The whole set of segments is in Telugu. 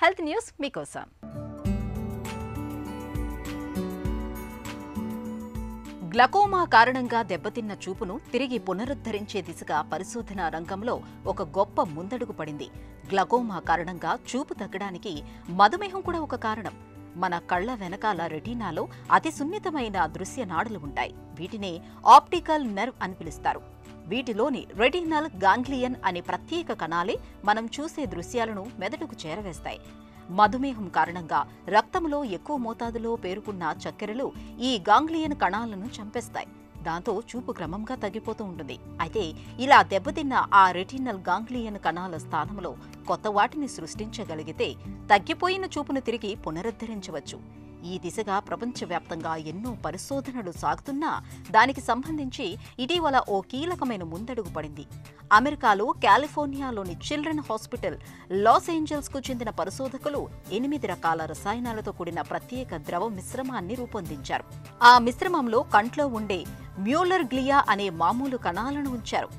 హెల్త్ న్యూస్ మీకోసం. గ్లకోమా కారణంగా దెబ్బతిన్న చూపును తిరిగి పునరుద్ధరించే దిశగా పరిశోధన రంగంలో ఒక గొప్ప ముందడుగు పడింది. గ్లకోమా కారణంగా చూపు తగ్గడానికి మధుమేహం కూడా ఒక కారణం. మన కళ్ల వెనకాల రెటీనాలో అతి సున్నితమైన దృశ్య నాడులు ఉంటాయి. వీటిని ఆప్టికల్ నెర్వ్ అని పిలుస్తారు. వీటిలోని రెటినల్ గాంగ్లియన్ అనే ప్రత్యేక కణాలే మనం చూసే దృశ్యాలను మెదడుకు చేరవేస్తాయి. మధుమేహం కారణంగా రక్తంలో ఎక్కువ మోతాదులో పేరుకున్న చక్కెరలు ఈ గాంగ్లియన్ కణాలను చంపేస్తాయి. దాంతో చూపు క్రమంగా తగ్గిపోతూ ఉంటుంది. అయితే ఇలా దెబ్బతిన్న ఆ రెటినల్ గాంగ్లియన్ కణాల స్థానంలో కొత్త వాటిని సృష్టించగలిగితే తగ్గిపోయిన చూపును తిరిగి పునరుద్ధరించవచ్చు. ఈ దిశగా ప్రపంచవ్యాప్తంగా ఎన్నో పరిశోధనలు సాగుతున్నా దానికి సంబంధించి ఇటీవల ఓ కీలకమైన ముందడుగు పడింది. అమెరికాలో కాలిఫోర్నియాలోని చిల్డ్రన్ హాస్పిటల్ లాస్ ఏంజల్స్కు చెందిన పరిశోధకులు 8 రకాల రసాయనాలతో కూడిన ప్రత్యేక ద్రవ మిశ్రమాన్ని రూపొందించారు. ఆ మిశ్రమంలో కంట్లో ఉండే మ్యూలర్ గ్లియా అనే మామూలు కణాలను ఉంచారు.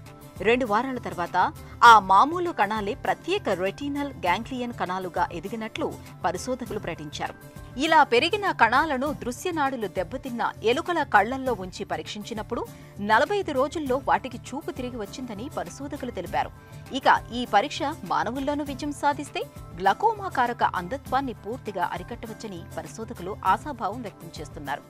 2 వారాల తర్వాత ఆ మామూలు కణాలే ప్రత్యేక రెటినల్ గాంగ్లియన్ కణాలుగా ఎదిగినట్లు పరిశోధకులు ప్రకటించారు. ఇలా పెరిగిన కణాలను దృశ్యనాడులు దెబ్బతిన్న ఎలుకల కళ్లల్లో ఉంచి పరీక్షించినప్పుడు 45 రోజుల్లో వాటికి చూపు తిరిగి వచ్చిందని పరిశోధకులు తెలిపారు. ఇక ఈ పరీక్ష మానవుల్లోనూ విజయం సాధిస్తే గ్లకోమా కారక అంధత్వాన్ని పూర్తిగా అరికట్టవచ్చని పరిశోధకులు ఆశాభావం వ్యక్తం చేస్తున్నారు.